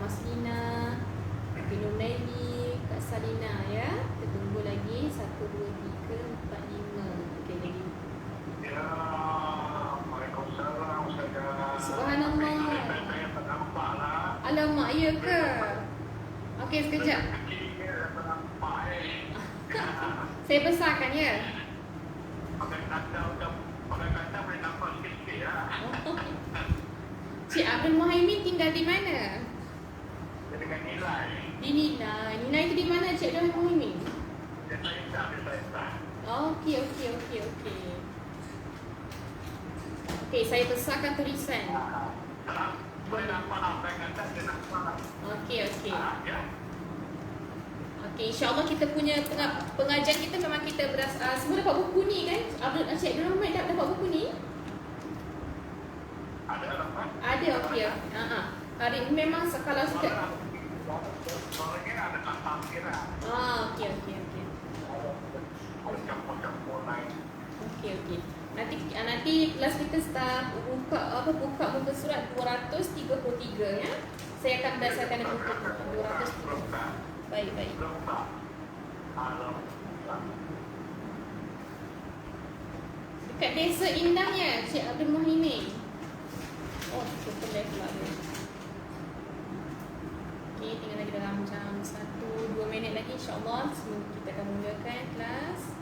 Maslina, Kak Nunaili, Kak Salina ya. Kita tunggu lagi 1, 2, 3, 4, 5. Okey lagi. Ya, Waalaikumsalam Ustazah. Subhanallah. Saya tak nampak lah. Alamak, ya ke? Okey, sekejap. Kecilnya tak nampak Saya besarkan ya. Pakai kata boleh nampak sikit-sikit lah. Cik Abdul Muhaimin tinggal di mana? Dia dengan nilai. Di Nilai. Nilai itu di mana Cik Abdul Muhaimin? Dia tak. Okey. Okey, saya besarkan tulisan. Boleh nampak apa yang kata dia nampak. Okey. Ya. Okey, insya-Allah kita punya pengajian kita memang kita semua dapat buku ni kan? Cik Abdul Muhaimin dapat buku ni? Ada apa? Ada, okey. Hari ini memang kalau sudah. Soalnya ada tampil lah. Okey. Campur-campur lain. Okey. Nanti kelas kita start buka muka surat 233 ya. Saya akan berdasarkan buku 233. Baik. Dekat Desa Indahnya Cik Abdul Muhaimin. Oh, super left lah dia. Okey, tinggal lagi dalam macam 1-2 minit lagi insya-Allah kita akan mulakan kelas.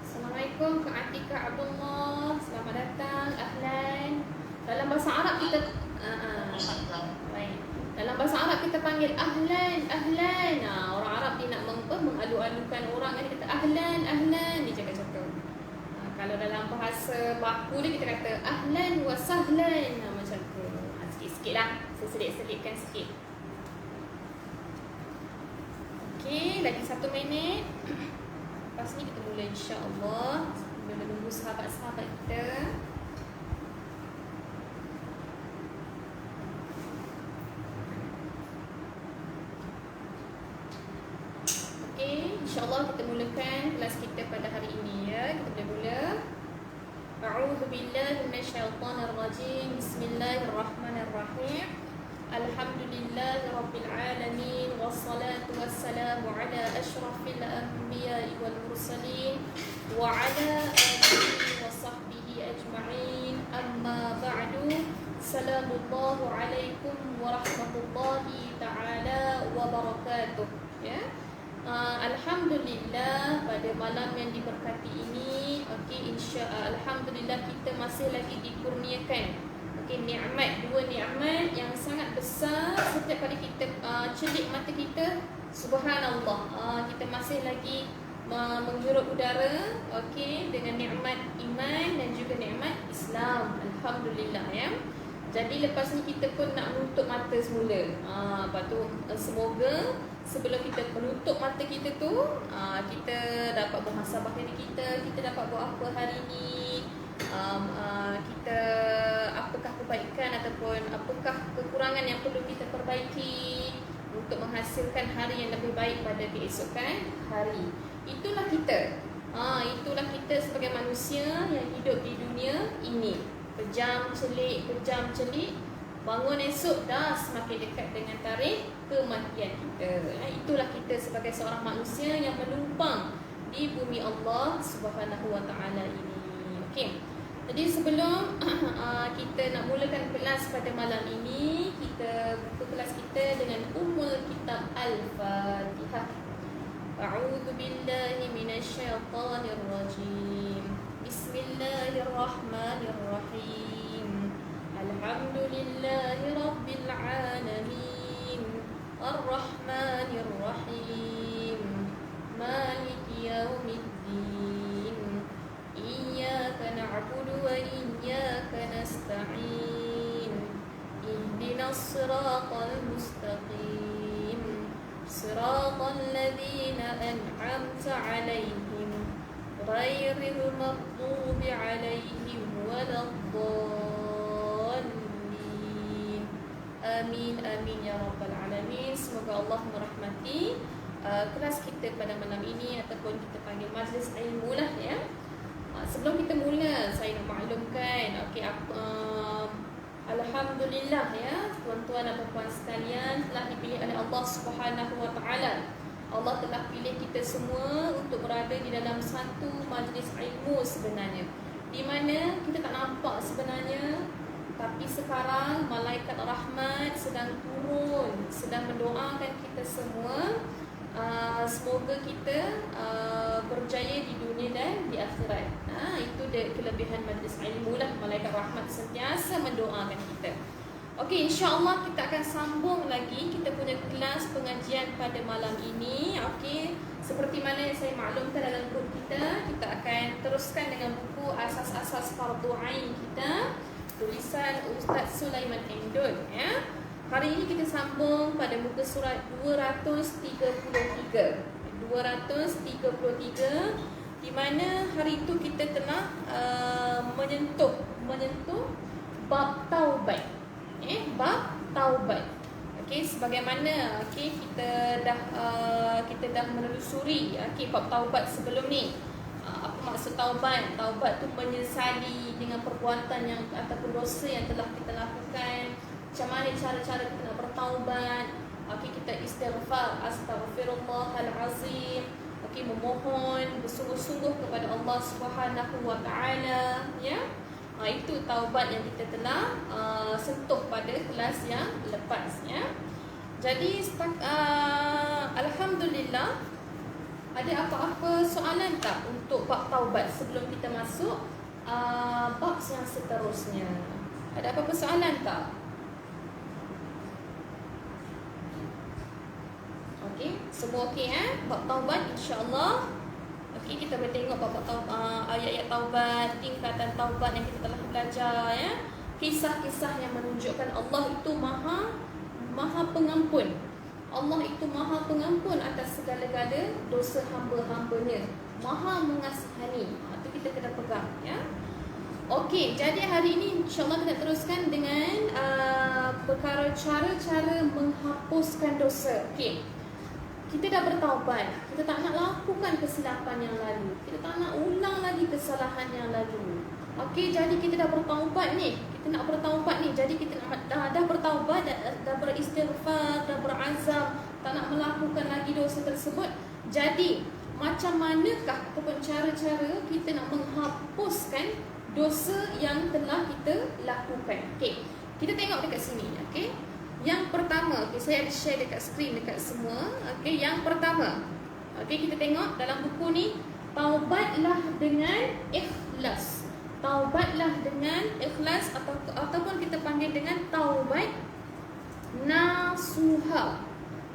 Assalamualaikum Kak Atika Abdullah. Selamat datang. Ahlan. Dalam bahasa Arab kita baik. Dalam bahasa Arab kita panggil ahlan. Orang Arab dia nak mengalu-alukan orang kan, dia kata ahlan. Dia cakap. Kalau dalam bahasa baku dia kita kata ahlan wa sahlan. Macam tu. Sikit-sikit lah. Seselit-selitkan sikit. Okey, lagi 1 minit. Lepas ni kita mula insya-Allah. Sambil menunggu sahabat-sahabat kita. Okey, insya-Allah kita mulakan kelas kita pada hari ini ya. Kita boleh mula. A'udzu billahi minasyaitonir rajim. Bismillahirrahmanirrahim. Alhamdulillahi rabbil alamin wassalatu wassalamu ala asyrafil anbiya'i wal mursalin wa ala alihi wa sahbihi ajma'in. Amma ba'du. Assalamualaikum alaikum warahmatullahi taala wabarakatuh. Ya. Alhamdulillah pada malam yang diberkati ini, okey, alhamdulillah kita masih lagi dikurniakan dua nikmat yang sangat besar. Setiap kali kita celik mata kita, subhanallah, kita masih lagi menghirup udara, okey, dengan nikmat iman dan juga nikmat Islam. Alhamdulillah ya. Jadi lepas ni kita pun nak menutup mata semula. Lepas tu semoga sebelum kita menutup mata kita tu, kita dapat muhasabah diri kita dapat buat apa hari ni, kita apakah kebaikan ataupun apakah kekurangan yang perlu kita perbaiki untuk menghasilkan hari yang lebih baik pada keesokan hari. Itulah kita. Itulah kita sebagai manusia yang hidup di dunia ini. Pejam celik, bangun esok dah semakin dekat dengan tarikh kematian kita. Itulah kita sebagai seorang manusia yang menumpang di bumi Allah Subhanahu Wa Taala ini. Okey. Jadi sebelum kita nak mulakan kelas pada malam ini, kita buka kelas kita dengan Ummul Kitab Al-Fatihah. A'udzu billahi minasyaitonir rajim. Bismillahirrahmanirrahim. Alhamdulillahi rabbil alamin. Ar-Rahmanir-Rahim. Maliki yaumiddin. Iyyaka na'budu wa iyyaka nasta'in. Ihdinas siratal mustaqim. Siratal ladzina an'amta 'alaihim ghairil maghdubi 'alaihim waladdallin. Amin ya rabbal alamin. Semoga Allah merahmati kelas kita pada malam ini, ataupun kita panggil majlis ilmu lah ya. Sebelum kita mula, saya nak maklumkan, alhamdulillah ya, tuan-tuan dan puan-puan sekalian, telah dipilih oleh Allah Subhanahu wa taala. Allah telah pilih kita semua untuk berada di dalam satu majlis ilmu sebenarnya, di mana kita tak nampak sebenarnya, tapi sekarang malaikat rahmat sedang turun, sedang mendoakan kita semua. Semoga kita berjaya di dunia dan di akhirat. Itu kelebihan majlis ilmu lah, malaikat rahmat sentiasa mendoakan kita. Okey, insya-Allah kita akan sambung lagi kita punya kelas pengajian pada malam ini. Okey, seperti mana yang saya maklumkan dalam grup kita, kita akan teruskan dengan buku Asas-Asas Fardu Ain kita, tulisan Ustaz Sulaiman Endun ya. Hari ini kita sambung pada muka surat 233. 233, di mana hari itu kita telah menyentuh bab taubat. Bab taubat. Okey, sebagaimana kita dah menelusuri bab taubat sebelum ni. Apa maksud taubat? Taubat tu menyesali dengan perbuatan yang ataupun dosa yang telah kita lakukan. Macam mana cara-cara kita nak bertaubat? Kita istighfar, astaghfirullahalazim. Memohon bersungguh-sungguh kepada Allah Subhanahu wa taala ya. Itu taubat yang kita telah sentuh pada kelas yang lepas ya. Jadi alhamdulillah, ada apa-apa soalan tak untuk bab taubat sebelum kita masuk bab yang seterusnya? Ada apa-apa soalan tak? Okey, semua okey bab taubat insya-Allah. Okey, kita boleh tengok bab ayat-ayat taubat, tingkatan taubat yang kita telah belajar ya. Kisah-kisah yang menunjukkan Allah itu maha pengampun. Allah itu maha pengampun atas segala-gala dosa hamba-hambanya. Maha mengasihani. Itu kita kena pegang ya. Okey, jadi hari ini insya-Allah kita teruskan dengan perkara cara-cara menghapuskan dosa. Okey. Kita dah bertaubat, kita tak nak lakukan kesilapan yang lalu, kita tak nak ulang lagi kesalahan yang lalu. Okey, jadi kita dah bertaubat ni, kita nak bertaubat ni, jadi kita dah bertaubat, dah beristighfar, dah berazam, tak nak melakukan lagi dosa tersebut. Jadi, macam manakah ataupun cara-cara kita nak menghapuskan dosa yang telah kita lakukan? Okey, kita tengok dekat sini, okey. Yang pertama, saya ada share dekat skrin dekat semua. Okey, yang pertama. Okey, kita tengok dalam buku ni, taubatlah dengan ikhlas. Taubatlah dengan ikhlas ataupun kita panggil dengan taubat nasuha.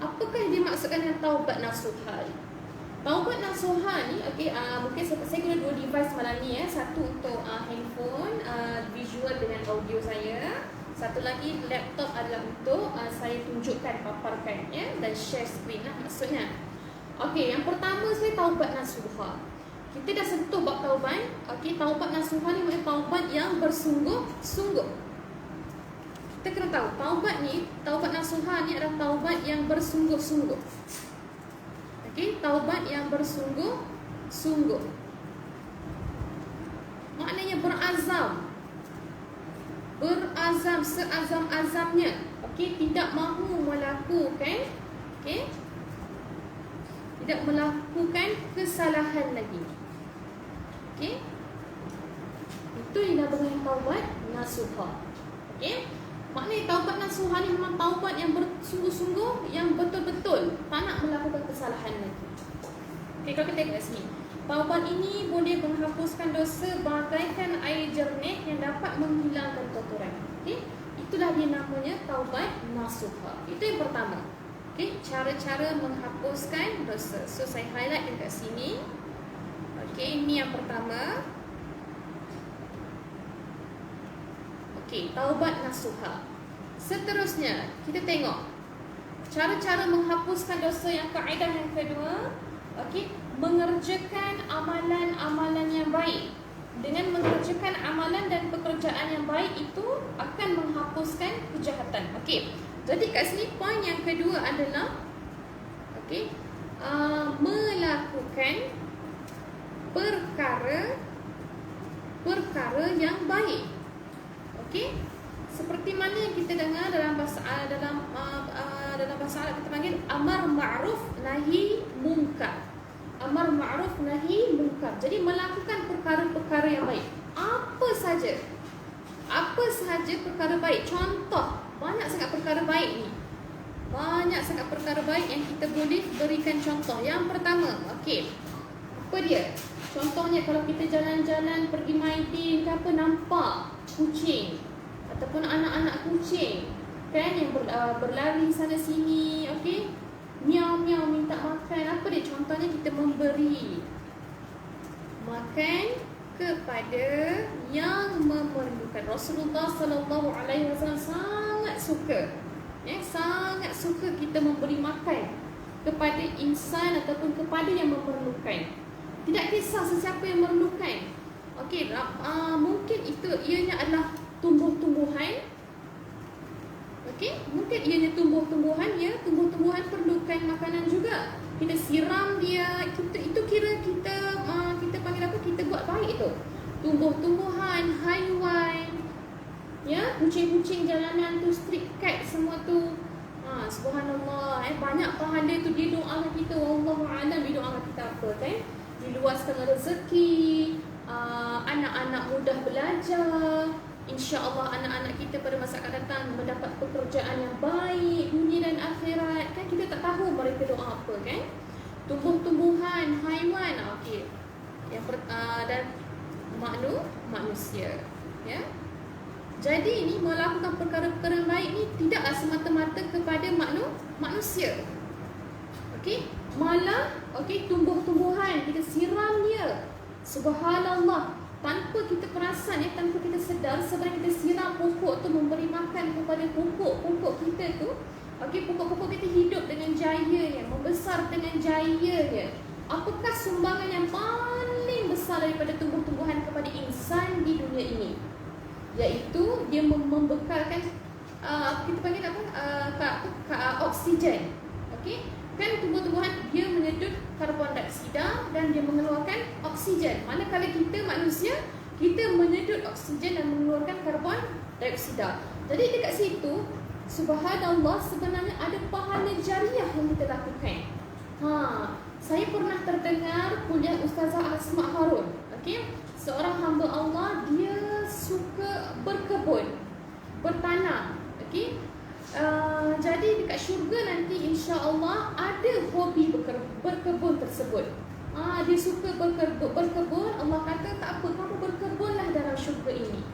Apakah yang dimaksudkan dengan taubat nasuha ni? Taubat nasuha ni, mungkin saya guna dua device malam ni ya. Satu untuk handphone, visual dengan audio saya. Satu lagi laptop adalah untuk saya tunjukkan, paparkan ya, dan share screen lah maksudnya. Okey, yang pertama saya taubat nasuha. Kita dah sentuh bab taubat. Okey, taubat nasuha ni maksudnya taubat yang bersungguh-sungguh. Kita kena tahu, taubat nasuha ni adalah taubat yang bersungguh-sungguh. Okey, taubat yang bersungguh-sungguh. Maknanya berazam, seazam-azamnya. Okey, tidak mahu melakukan, tidak melakukan kesalahan lagi. Okey, itu yang dinamakan taubat nasuha. Okey, maknanya taubat nasuha ni memang taubat yang bersungguh-sungguh, yang betul-betul tak nak melakukan kesalahan lagi. Okey, kalau kita tengok kat sini, taubat ini boleh menghapuskan dosa bagaikan air jernih yang dapat menghilangkan kotoran. Okey, itulah dia namanya taubat nasuha. Itu yang pertama. Okey, cara-cara menghapuskan dosa. So saya highlight dekat sini. Okey, ini yang pertama. Okey, taubat nasuha. Seterusnya, kita tengok cara-cara menghapuskan dosa yang kaedah yang kedua. Okey, mengerjakan amalan-amalan yang baik. Dengan mengerjakan amalan dan pekerjaan yang baik itu akan menghapuskan kejahatan. Okey, jadi kat sini poin yang kedua adalah melakukan perkara yang baik. Okey, seperti mana yang kita dengar dalam bahasa dalam bahasa Arab kita panggil amar ma'ruf nahi munkar. Amar ma'ruf nahi munkar. Jadi melakukan perkara-perkara yang baik. Apa saja perkara baik. Contoh, banyak sangat perkara baik ni. Banyak sangat perkara baik yang kita boleh berikan contoh. Yang pertama, okey. Apa dia? Contohnya kalau kita jalan-jalan pergi main ke apa, nampak kucing ataupun anak-anak kucing kan yang berlari sana sini, okey. Miau-miau minta makan. Apa dia? Contohnya kita memberi makan kepada yang memerlukan. Rasulullah sallallahu alaihi wasallam sangat suka kita memberi makan kepada insan ataupun kepada yang memerlukan. Tidak kisah sesiapa yang memerlukan. Okey, mungkin itu ianya adalah tumbuh-tumbuhan. Okey, mungkin ianya tumbuh-tumbuhan, ya, tumbuh-tumbuhan perlukan makanan juga. Kita siram dia, itu kira kita panggil apa? Kita buat baik itu. Tumbuh-tumbuhan, haiwan, ya, kucing-kucing jalanan tu, street cat semua tu. Subhanallah, banyak pahala tu. Dia doakan kita, wallahu a'lam, dia doakan kita apa kan? Diluaskan rezeki, anak-anak mudah belajar. InsyaAllah anak-anak kita pada masa akan datang mendapat pekerjaan yang baik, dunia dan akhirat. Kan kita tak tahu mereka doa apa kan? Tumbuh-tumbuhan, haiwan, okey. Dan manusia, ya. Jadi ini melakukan perkara-perkara baik ni tidaklah semata-mata kepada manusia. Okey, malah okey, tumbuh-tumbuhan kita siram dia. Subhanallah, tanpa kita perasan, ya, tanpa kita sedar, sebenarnya kita siram pokok tu, memberi makan kepada pokok kita tu. Okey, pokok-pokok kita hidup dengan jayanya, membesar dengan jayanya. Apakah sumbangan yang paling besar daripada tumbuh-tumbuhan kepada insan di dunia ini? Iaitu dia membekalkan kita panggil apa? Oksigen. Okey, kan tumbuh-tumbuhan dia menyedut karbon dioksida dan dia mengeluarkan oksigen. Manakala kita manusia, kita menyedut oksigen dan mengeluarkan karbon dioksida. Jadi dekat situ, subhanallah, sebenarnya ada pahala jariah yang kita lakukan. Saya pernah terdengar kuliah Ustazah Asma Harun. Okey, seorang hamba Allah, dia suka berkebun, bertanam. Okey, jadi dekat syurga nanti insya-Allah ada hobi berkebun tersebut. Dia suka berkebun. Allah kata tak apa, kamu berkebunlah dalam syurga ini.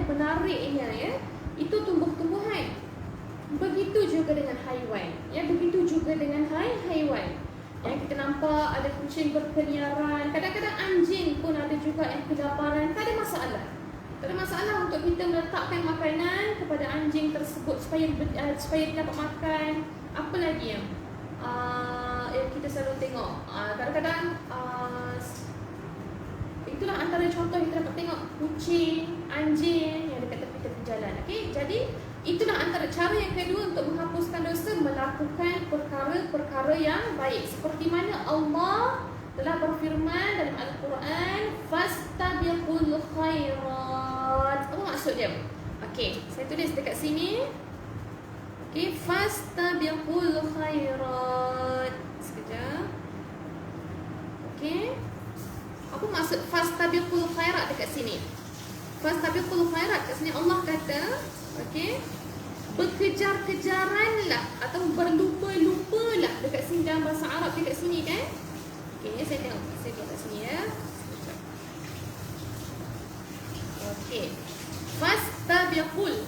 Menariknya, ya. Itu tumbuh-tumbuhan. Begitu juga dengan haiwan, ya, begitu juga dengan haiwan. Yang kita nampak ada kucing berkeliaran, kadang-kadang anjing pun ada juga yang kelaparan. Tak ada masalah. Tak ada masalah untuk kita meletakkan makanan kepada anjing tersebut supaya dia dapat makan. Apa lagi yang kita selalu tengok? Kadang-kadang itulah antara contoh yang kita dapat tengok, kucing, anjing yang dekat tepi-tepi jalan. Okey, jadi itulah antara cara yang kedua untuk menghapuskan dosa, melakukan perkara-perkara yang baik. Seperti mana Allah telah berfirman dalam Al-Quran, fastabiqul khairat. Apa maksud dia? Okey, saya tulis dekat sini. Okey, fastabiqul khairat. Sekejap. Okey. Apa maksud fastabiqul khairat dekat sini? Fastabiqul khairat kat sini Allah kata, okey, berkejar-kejaranlah atau berlupa-lupalah. Dekat sini dalam bahasa Arab dekat sini kan? Okey, saya tengok kat sini, ya. Okey. Fastabiqul,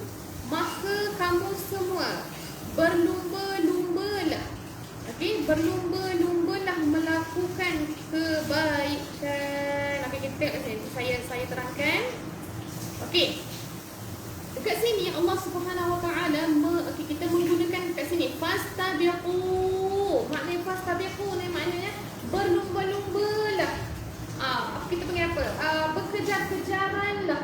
maka kamu semua berlumba-lumbalah. Okey, berlumba-lumbalah melakukan kebaikan. Okey, kita tengok kat sini. Saya terangkan. Okey. Dekat sini Allah Subhanahu Wa Taala kita menggunakan kat sini fastabiqu. Maknanya fastabiqu ni maknanya berlumba-lumbalah. Kita panggil apa? Berkejar-kejaranlah.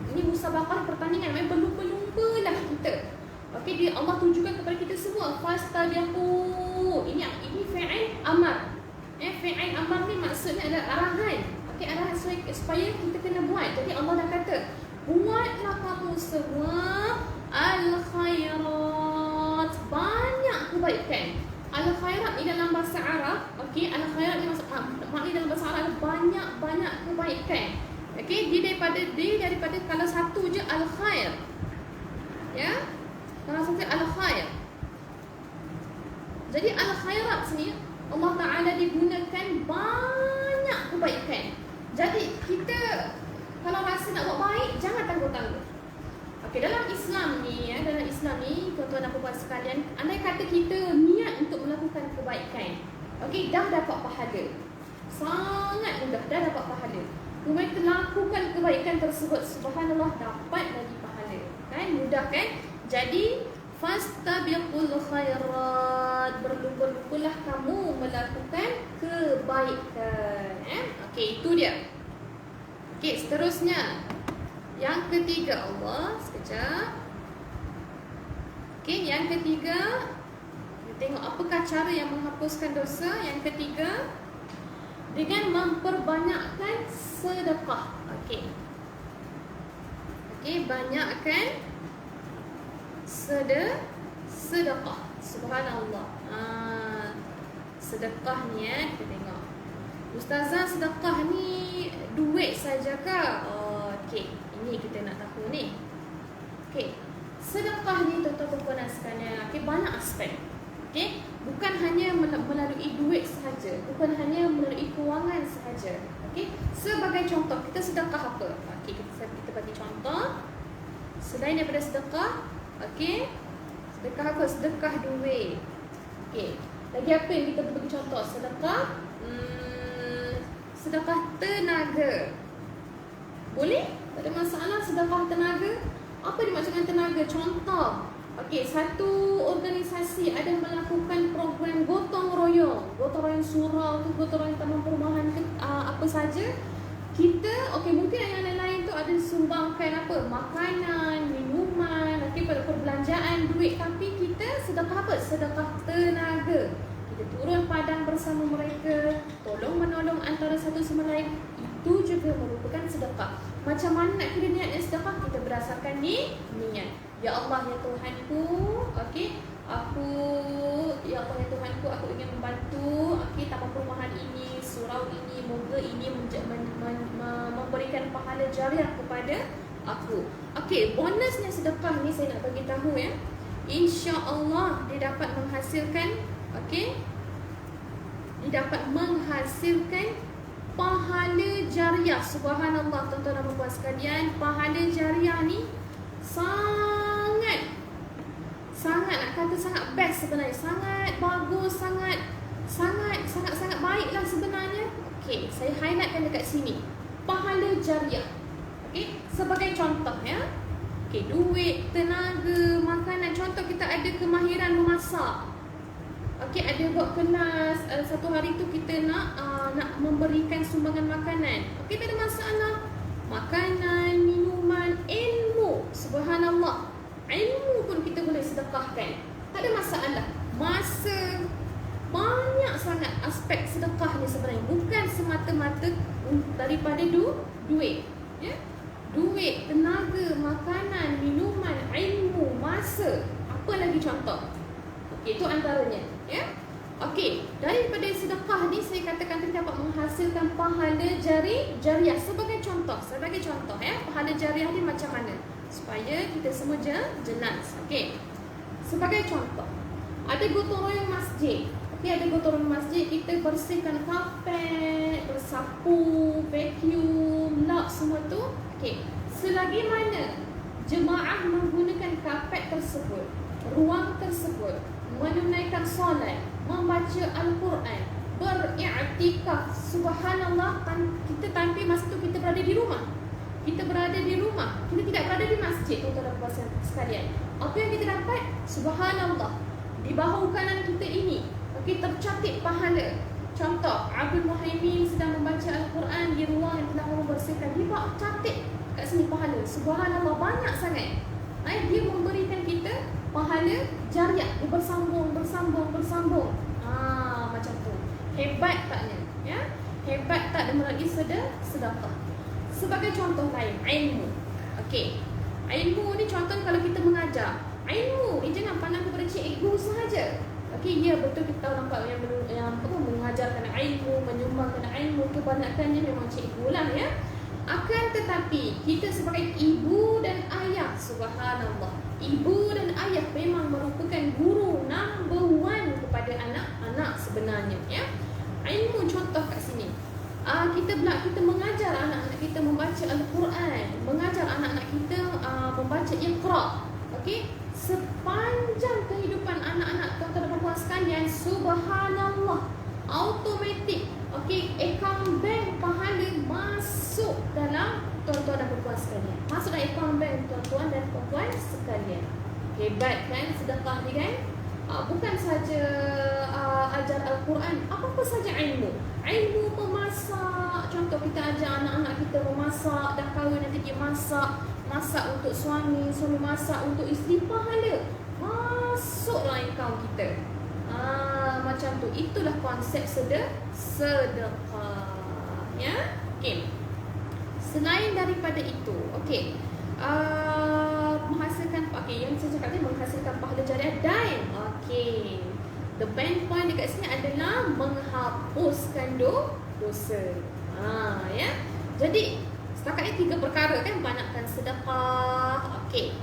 Ini musabaqah, pertandingan, maknanya berlumba-lumbalah kita. Okey, Allah tunjukkan kepada kita semua fastabiqu. Ini fi'il supaya kita kena buat. Jadi Allah dah kata, buatlah kamu semua al-khairat, banyak kebaikan. Al-khairat ni dalam bahasa Arab, okey, al-khairat ni maknanya dalam bahasa Arab banyak kebaikan. Okey, dia daripada kalau satu je al-khair. Ya. Kalau satu al-khair. Jadi al-khairat sini Allah Taala digunakan banyak kebaikan. Jadi kita kalau rasa nak buat baik, jangan tangguh-tangguh. Okey, dalam Islam ni, tuan-tuan dan puan sekalian, andai kata kita niat untuk melakukan kebaikan, okey, dah dapat pahala. Sangat mudah, dah dapat pahala. Kemudian kita lakukan kebaikan tersebut, subhanallah, dapat lagi pahala. Kan? Mudah kan? Jadi, fastabiqul khairat, berlumba-lumbalah kamu melakukan kebaikan. Okey, itu dia. Okey, seterusnya. Yang ketiga, Allah, sekejap. Okey, yang ketiga, kita tengok apakah cara yang menghapuskan dosa. Yang ketiga, dengan memperbanyakkan sedekah. Okey. Okey, banyakkan sedekah. Subhanallah. Sedekah ni kita tengok. Ustazah, sedekah ni duit sajakah? Okey, ini kita nak tahu ni. Okey. Sedekah ni tuan-tuan sekalian, okey, banyak aspek. Okey, bukan hanya melalui duit sahaja, bukan hanya melalui kewangan sahaja. Okey, sebagai contoh, kita sedekah apa? Okey, kita bagi contoh. Selain daripada sedekah, okey, sedekah apa? Sedekah duit. Okey, lagi apa yang kita bagi contoh? Sedekah tenaga. Boleh? Tak ada masalah sedekah tenaga. Apa dimaksudkan tenaga? Contoh, okey, satu organisasi ada melakukan program gotong royong surau tu, gotong royong taman perumahan ke, apa saja. Kita, okey, mungkin yang lain-lain tu ada sumbangkan apa? Makanan, minuman, okey, pada perbelanjaan duit, tapi kita sedekah apa? Sedekah tenaga. Kita turun padang bersama mereka, tolong menolong antara satu sama lain. Itu juga merupakan sedekah. Macam mana nak kira niat sedekah? Kita berdasarkan niat. Ya Allah, ya Tuhanku, okey, ya Allah, ya Tuhanku, aku ingin membantu, okey, taman perumahan ini, surau ini, moga ini memberikan pahala jariah kepada aku. Okey, bonusnya sedekah ni saya nak bagi tahu ya. Insya-Allah dia dapat menghasilkan, okey, dia dapat menghasilkan pahala jariah. Subhanallah, tuan-tuan dan puan sekalian, pahala jariah ni sangat nak kata sangat best sebenarnya, sangat bagus, sangat baiklah sebenarnya. Okey, saya highlightkan dekat sini. Pahala jariah. Okey, sebagai contoh ya. Okey, duit, tenaga, makanan. Contoh kita ada kemahiran memasak. Okey, ada buat kelas, satu hari tu kita nak memberikan sumbangan makanan. Okey, tak ada masalah. Makanan, minuman, ilmu. Subhanallah. Ilmu pun kita boleh sedekahkan. Tak ada masalah. Masa, banyak sangat aspek sedekah ni sebenarnya. Bukan semata-mata daripada duit. Ya? Duit, tenaga, makanan, minuman, ilmu, masa. Apa lagi contoh? Okey, itu antaranya. Ya? Okey, daripada sedekah ni saya katakan tadi dapat menghasilkan pahala jariah. Sebagai contoh ya, pahala jariah ni macam mana? Supaya kita semua jelas. Okey. Sebagai contoh, ada gotong royong masjid. Okey, ada gotong royong masjid, kita bersihkan kapet, bersapu, vacuum, lap semua tu. Okey. Selagi mana jemaah menggunakan kapet tersebut, ruang tersebut, menunaikan solat, membaca Al-Quran, beriktikaf, subhanallah, kita tanpa masa tu kita berada di rumah. Kita tidak berada di masjid, tuan-tuan dan puan sekalian. Apa yang kita dapat? Subhanallah, di bahu kanan kita ini, okey, tercatat pahala. Contoh, Abdul Muhaimin sedang membaca Al-Quran di ruang yang telah membersihkan, dia catat kat sini pahala. Subhanallah, banyak sangat. Dia memberikan kita pahala jariah. Dia bersambung. Macam tu. Hebat taknya, ya? Hebat tak dia melalui sedekah. Sebagai contoh lain, ilmu. Okey. Ilmu ni contoh kalau kita mengajar. Ilmu ni jangan pandang kepada cikgu sahaja. Okey, ya betul kita tahu nampak yang mengajarkan ilmu, menyumbangkan ilmu, kebanyakannya memang cikgu lah ya. Akan tetapi kita sebagai ibu dan ayah, subhanallah, ibu dan ayah memang merupakan guru number one kepada anak-anak sebenarnya ya. Ilmu contoh kat sini. Kita mengajar anak-anak kita membaca Al-Quran, mengajar anak-anak kita membaca Iqra. Okey, sepanjang kehidupan anak-anak tuan-tuan dan puan sekalian, subhanallah, automatik, okey, akaun bank pahala masuk dalam tuan-tuan dan puan sekalian. Masuk dalam akaun bank tuan-tuan dan puan sekalian. Hebat kan sedekah ni kan? Bukan saja ajar Al-Quran, apa-apa saja ilmu. Ilmu memasak, contoh kita ajar anak-anak kita memasak, dah kahwin nanti dia masak, masak untuk suami, suami masak untuk isteri, pahala masuk dalam akaun kita. Macam tu, itulah konsep sedekah ya. Okey. Selain daripada itu, okey, menghasilkan, okey, yang saya cakap tadi menghasilkan pahala jariah dan okey, the main point dekat sini adalah menghapuskan dosa. Ya. Jadi setakat ni 3 perkara kan, banyakkan sedekah. Okey.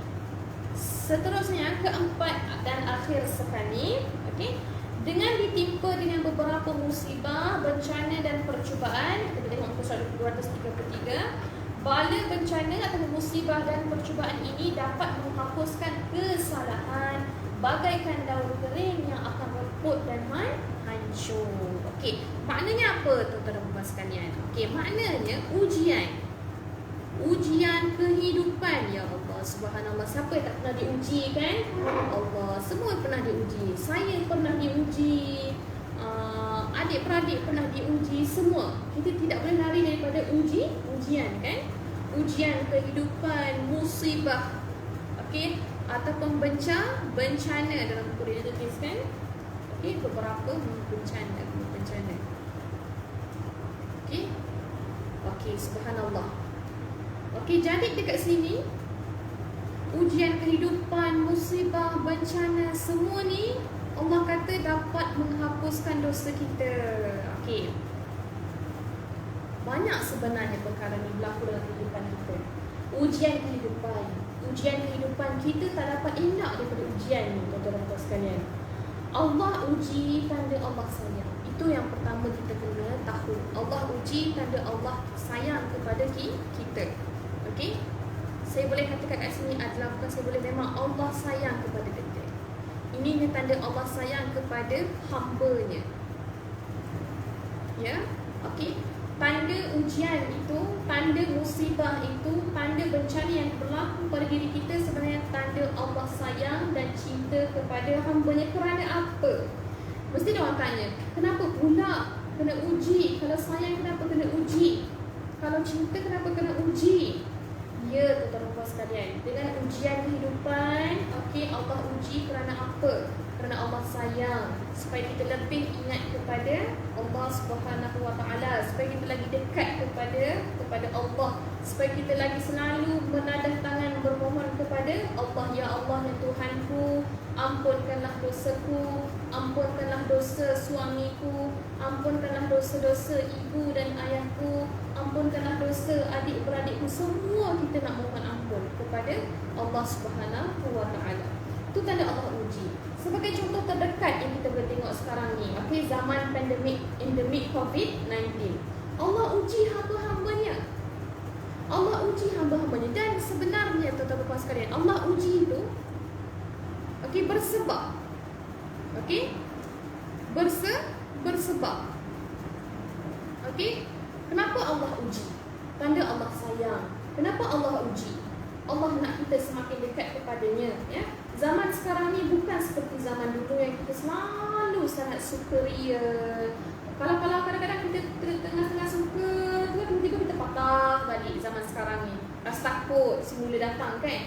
Seterusnya keempat dan akhir sekali, okey, dengan ditimpa dengan beberapa musibah, bencana dan percubaan. Kita tengok muka surat 233. Bala bencana atau musibah dan percubaan ini dapat menghapuskan kesalahan bagaikan daun kering yang akan reput dan hancur. Okey, maknanya apa tuan-tuan dan puan sekalian? Okey, maknanya ujian kehidupan. Ya Allah, subhanallah, siapa yang tak pernah diuji kan? Allah, semua pernah diuji. Saya pernah diuji, adik-beradik pernah diuji, semua. Kita tidak boleh lari daripada ujian kan? Ujian kehidupan, musibah, okey, ataupun bencana dalam buku dia tuliskan. Okey, beberapa bencana. Okey, subhanallah. Okey, jadi dekat sini ujian kehidupan, musibah, bencana, semua ni Allah kata dapat menghapuskan dosa kita. Okey. Banyak sebenarnya perkara ni berlaku dalam kehidupan kita. Ujian kehidupan kita tak dapat elak daripada ujian ni, tuan-tuan dan puan sekalian. Allah uji tanda Allah sayang. Itu yang pertama kita kena tahu. Allah uji tanda Allah sayang kepada kita. Okey? Saya boleh katakan kat sini adalah bukan saya boleh, memang Allah sayang kepada kita. Ini tanda Allah sayang kepada hamba-Nya. Ya? Okey? Tanda ujian itu, tanda musibah itu, tanda bencana yang berlaku pada diri kita sebenarnya tanda Allah sayang dan cinta kepada hamba-Nya. Kerana apa? Mesti dia orang tanya, kenapa pula kena uji? Kalau sayang kenapa kena uji? Kalau cinta kenapa kena uji? Ya, tuan-tuan dan puan sekalian, dengan ujian kehidupan, okey, Allah uji kerana apa? Kerana Allah sayang, supaya kita lebih ingat kepada Allah Subhanahu Wa Taala, supaya kita lagi dekat kepada Allah, supaya kita lagi selalu menadah tangan bermohon kepada Allah. Ya Allah, ya Tuhanku, ampunkanlah dosaku, ampunkanlah dosa suamiku, ampunkanlah dosa-dosa ibu dan ayahku, ampunkanlah dosa adik-beradikku. Semua kita nak mohon ampun kepada Allah Subhanahu Wa Taala. Itu tanda Allah uji. Sebagai contoh terdekat yang kita boleh tengok sekarang ni, okey, zaman pandemik, endemik COVID-19. Allah uji hamba-hambanya. Allah uji hamba-hambanya. Dan sebenarnya tuan-tuan dan puan sekalian, Allah uji itu okey bersebab. Okey? Bersebab. Okey? Kenapa Allah uji? Tanda Allah sayang. Kenapa Allah uji? Allah nak kita semakin dekat kepadanya, ya. Zaman sekarang ni bukan seperti zaman dulu yang kita selalu sangat suka ria. Kalau kadang-kadang kita tengah-tengah suka, tiba-tiba kita patah balik zaman sekarang ni. Rasa takut semula datang kan?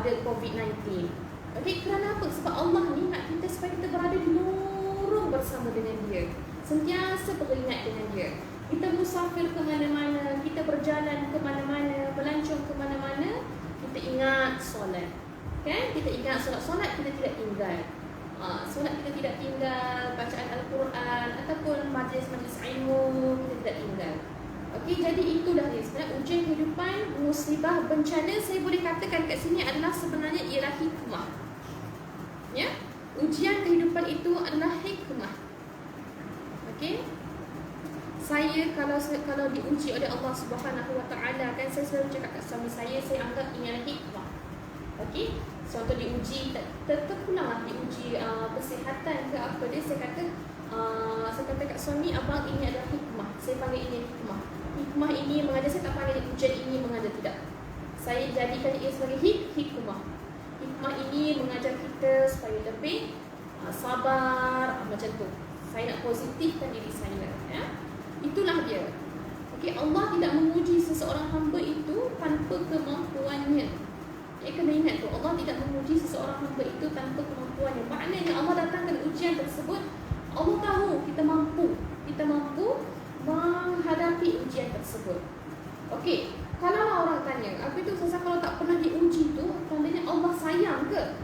Ada COVID-19. Okey, kerana apa? Sebab Allah ni nak kita supaya kita berada di lorong bersama dengan Dia, sentiasa beringat dengan Dia. kita musafir ke mana-mana, kita berjalan ke mana-mana, melancong ke mana-mana, kita ingat solat. Kan? Kita ingat solat kita tidak tinggal. Solat kita tidak tinggal, bacaan Al-Quran ataupun majlis-majlis ilmu kita tidak tinggal. Okey, jadi itulah dia sebenarnya ujian kehidupan, musibah, bencana saya boleh katakan kat sini adalah sebenarnya ialah hikmah. Ya? Ujian kehidupan itu adalah hikmah. Okey? Saya kalau diuji oleh Allah Subhanahu Wa Taala, kan saya selalu cakap kat suami saya anggap ini adalah hikmah. Okey? Contoh diuji, terpulanglah diuji kesihatan ke apa dia, saya kata kat suami, abang ini adalah hikmah. Saya panggil ini hikmah. Hikmah ini mengajar, saya tak panggil ujian ini mengajar, tidak. Saya jadikan ia sebagai hikmah. Hikmah ini mengajar kita supaya lebih sabar, macam tu. Saya nak positifkan diri saya. Ya? Itulah dia. Okey, Allah tidak menguji seseorang hamba itu tanpa kemampuannya. Kena ingat tu, Allah tidak menguji seseorang hamba itu tanpa kemampuannya. Maknanya Allah datangkan ujian tersebut, Allah tahu kita mampu menghadapi ujian tersebut. Okey, kalau orang tanya, apa itu Ustazah kalau tak pernah diuji tu, tandanya Allah sayang ke?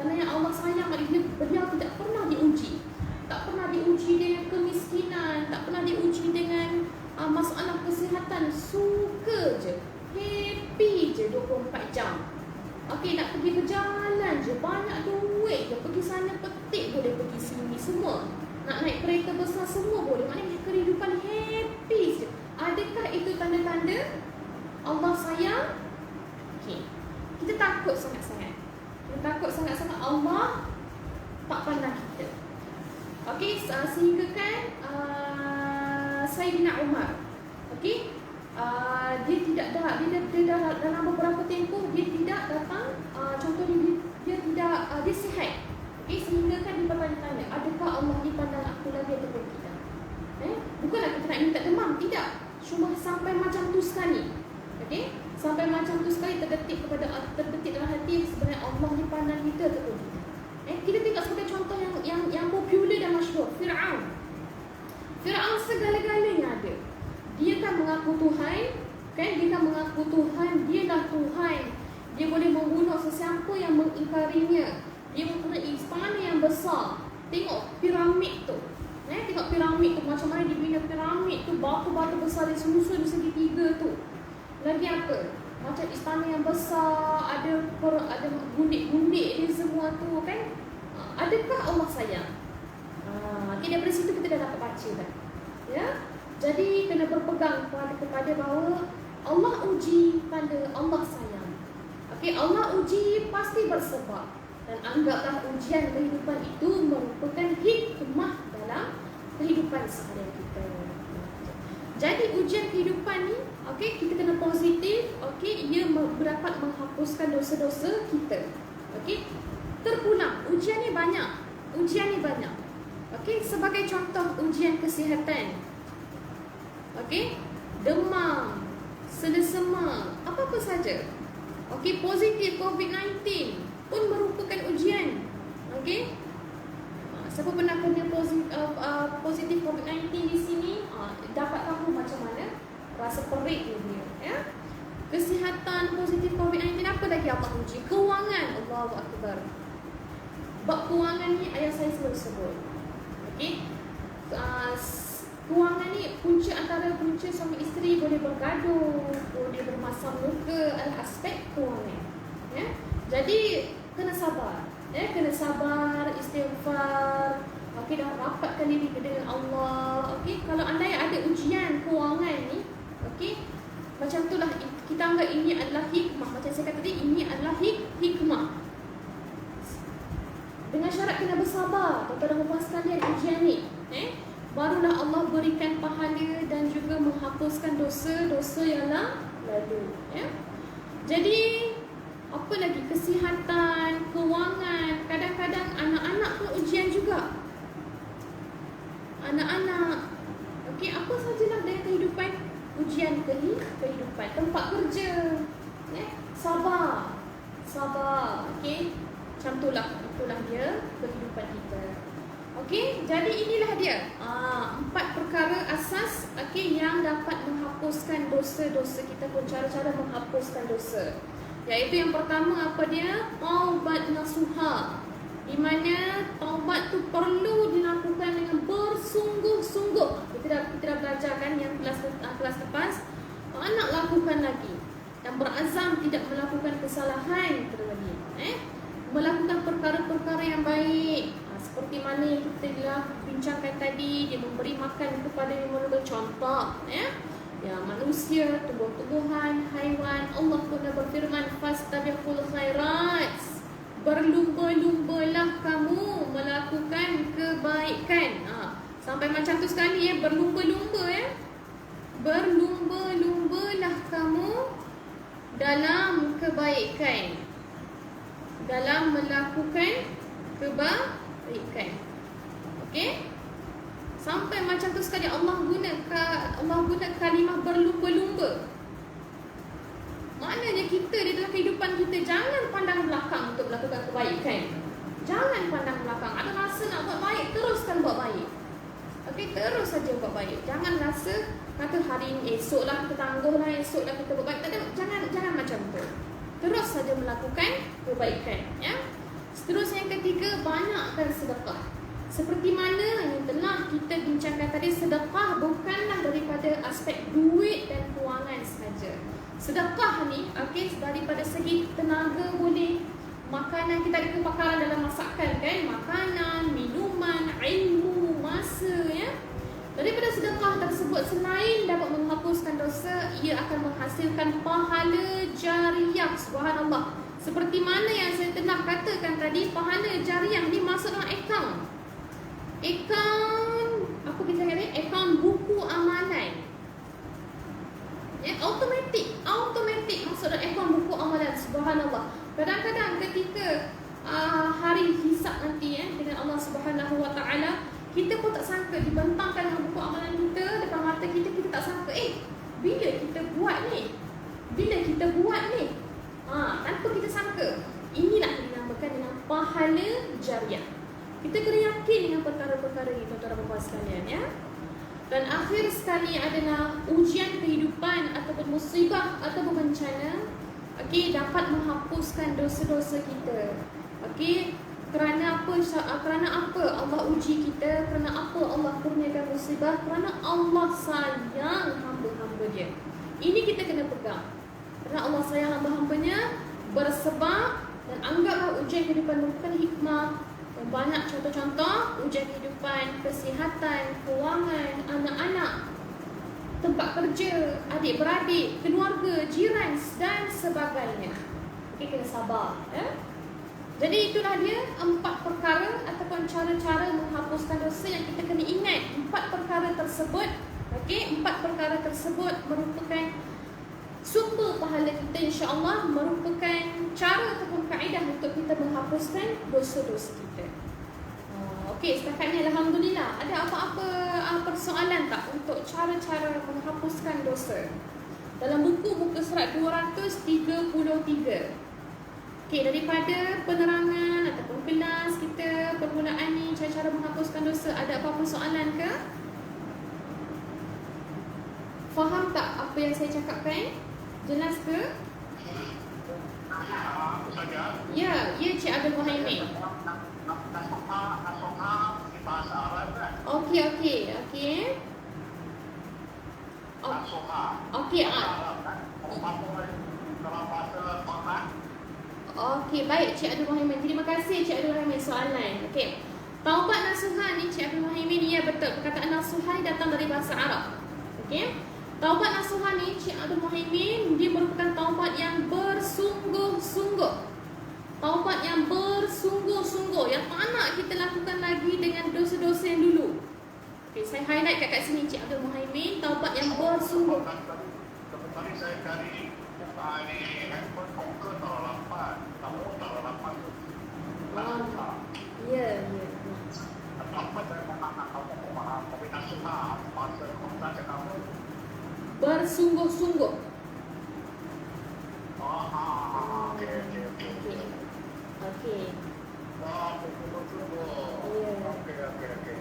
Tandanya Allah sayang, maknanya beliau tidak pernah diuji. Tak pernah diuji dengan kemiskinan, tak pernah diuji dengan masalah kesihatan, suka je, happy je 24 jam. Okey, nak pergi berjalan je, banyak duit je, pergi sana petik boleh, pergi sini semua. Nak naik kereta besar semua boleh, maknanya kehidupan happy je. Adakah itu tanda-tanda Allah sayang? Okey, kita takut sangat-sangat. Kita takut sangat-sangat Allah tak pandang kita. Okey, sehingga kan Sayyidina Umar, okey, dia tidak dia dalam beberapa tempoh dia tidak datang, contohnya dia tidak dia sihat. Okey, sehingga kan dia bertanya-tanya, adakah Allah ni pandang aku lagi ataupun tidak? Bukanlah kita nak minta demam, tidak. Cuma sampai macam tu sekali. Okey, sampai macam tu sekali terdetik dalam hati sebenarnya Allah ni pandang kita ataupun tidak. Kita tengok sebagai contoh yang popular dan masyhur, Fir'aun. Fir'aun segala-galanya ada. Dia kan mengaku Tuhan, kan? Dia kan mengaku Tuhan, dia dah Tuhan. Dia boleh membunuh sesiapa yang mengingkarinya. Dia mempunyai istana yang besar. Tengok piramid tu. Tengok piramid tu, macam mana dia bina piramid tu, batu-batu besar dia susun di segitiga tu. Lagi apa? Macam istana yang besar, ada gundik-gundik dia semua tu, kan? Adakah Allah sayang? Okay, daripada situ kita dah dapat baca dah. Ya? Jadi kena berpegang kepada bahawa Allah uji, tanda Allah sayang. Okay, Allah uji pasti bersebab. Dan anggaplah ujian kehidupan itu merupakan hikmah dalam kehidupan seharian kita. Jadi ujian kehidupan ni, okey, kita kena positif, okey, ia dapat menghapuskan dosa-dosa kita. Okey, terpulang. Ujian ni banyak. Okey, sebagai contoh ujian kesihatan. Okey, demam, selesema, apa-apa saja. Okey, positif COVID-19 pun merupakan ujian. Okey, siapa pernah kena positif COVID-19 di sini, dapat tahu macam mana rasa perit dia, ya. Kesihatan positif COVID-19, apa lagi Allah uji? Kewangan, Allahu Akbar. Bab kewangan ni ayah saya selalu sebut. Okey, kewangan ni antara punca suami isteri boleh bergaduh, boleh bermasam muka, adalah aspek kewangan. Ya, jadi kena sabar. Ya, kena sabar, istighfar. Okey, dah rapatkan diri dengan Allah. Okey, kalau anda yang ada ujian kewangan ni, okey, macam itulah kita anggap ini adalah hikmah. Macam saya kata tadi, ini adalah hikmah. Dengan syarat kena bersabar kepada rumah sekalian ujian ni. Barulah Allah berikan pahala dan juga menghapuskan dosa-dosa yang lalu. Ya. Jadi apa lagi? Kesihatan, kewangan. Kadang-kadang anak-anak pun ujian juga. Anak-anak. Okey, apa sajalah dari kehidupan, ujian kehidupan. Tempat kerja. Sabar. Okey. Macam itulah dia kehidupan kita. Okey, jadi inilah dia 4 perkara asas, okey, menghapuskan dosa-dosa kita pun, cara-cara menghapuskan dosa. Iaitu yang pertama apa dia? Taubat nasuha. Di mana taubat tu perlu dilakukan dengan bersungguh-sungguh. Kita dah belajar kan yang kelas lepas. Tak nak lakukan lagi. Dan berazam tidak melakukan kesalahan kedua-dua. Melakukan perkara-perkara yang baik. Seperti mana yang kita telah bincangkan tadi, dia memberi makan kepada yang memerlukan, contoh ya manusia, tumbuh-tumbuhan, haiwan. Allah pun dah berfirman, fastabiqul khairat, berlumba-lumbalah kamu melakukan kebaikan. Sampai macam tu sekali berlumba-lumba berlumba-lumbalah kamu dalam kebaikan, dalam melakukan kebaikan. Okey? Sampai macam tu sekali Allah guna kalimah berlumba-lumba. Maknanya kita di dalam kehidupan kita jangan pandang belakang untuk melakukan kebaikan. Jangan pandang belakang. Ada rasa nak buat baik, teruskan buat baik. Okey, terus saja buat baik. Jangan rasa kata hari ini, esoklah kita tangguhlah, esoklah kita buat baik. Tak ada, jangan macam tu. Terus saja melakukan kebaikan, ya. Seterusnya yang ketiga, banyakkan sedekah. Seperti mana yang telah kita bincangkan tadi, sedekah bukanlah daripada aspek duit dan kewangan sahaja. Sedekah ni, daripada segi tenaga boleh, makanan, kita ada kepakaran dalam masakan kan, makanan, minuman, ilmu, masa, ya. Daripada sedekah tersebut, selain dapat menghapuskan dosa, ia akan menghasilkan pahala jariah. Subhanallah. Seperti mana yang saya telah katakan tadi, pahala jariah ni masuk dalam akaun. Apa kita kata? Akaun buku amalan. Ya, automatik masuk dalam akaun buku amalan. Subhanallah. Kadang-kadang ketika hari hisab nanti dengan Allah Subhanahu Wa Taala, kita pun tak sangka dibentangkan dalam buku amalan kita depan mata kita, kita tak sangka bila kita buat ni, tanpa kita sangka. Inilah yang dinamakan dengan pahala jariah. Kita kena yakin dengan perkara-perkara ini, tuan-tuan dan puan sekalian, ya. Dan akhir sekali adalah ujian kehidupan ataupun musibah ataupun bencana, dapat menghapuskan dosa-dosa kita. Kerana apa Allah uji kita? Kerana apa Allah kurniakan musibah? Kerana Allah sayang hamba-hamba dia. Ini kita kena pegang. Kerana Allah sayang hamba-hambanya, bersebab, dan anggaplah ujian kehidupan merupakan hikmah. Dan banyak contoh-contoh ujian kehidupan, kesihatan, kewangan, anak-anak, tempat kerja, adik-beradik, keluarga, jiran dan sebagainya. Kena sabar, ya. Jadi itulah dia 4 perkara ataupun cara-cara menghapuskan dosa yang kita kena ingat. 4 perkara tersebut, 4 perkara tersebut merupakan sumber pahala kita, insya-Allah, merupakan cara ataupun kaedah untuk kita menghapuskan dosa-dosa kita. Setakat ni alhamdulillah. Ada apa-apa persoalan tak untuk cara-cara menghapuskan dosa? Dalam buku surat 233. Daripada penerangan ataupun kelas kita permulaan ni, cara-cara menghapuskan dosa, ada apa-apa soalan ke? Faham tak apa yang saya cakapkan? Jelas ke? Ya, Cik Abdul Muhaimin. Okey. Okey, baik Cik Abdul Muhaimin. Terima kasih Cik Abdul Muhaimin soalan. Taubat nasuha ni Cik Abdul Muhaimin, ya betul. Perkataan nasuha datang dari bahasa Arab. Taubat nasuha ni Cik Abdul Muhaimin, dia merupakan taubat yang bersungguh-sungguh. Taubat yang bersungguh-sungguh, yang tak nak kita lakukan lagi dengan dosa-dosa yang dulu. Saya highlight kat sini Cik Abdul Muhaimin, taubat yang bersungguh. Tadi saya cari di handphone Google taruh 8, taruh 8 tu. Ya. Apa saya nak tahu pemahaman, tapi tak suka bahasa kontak kamu. Bersungguh-sungguh. Okey. Bersungguh-sungguh. Okey.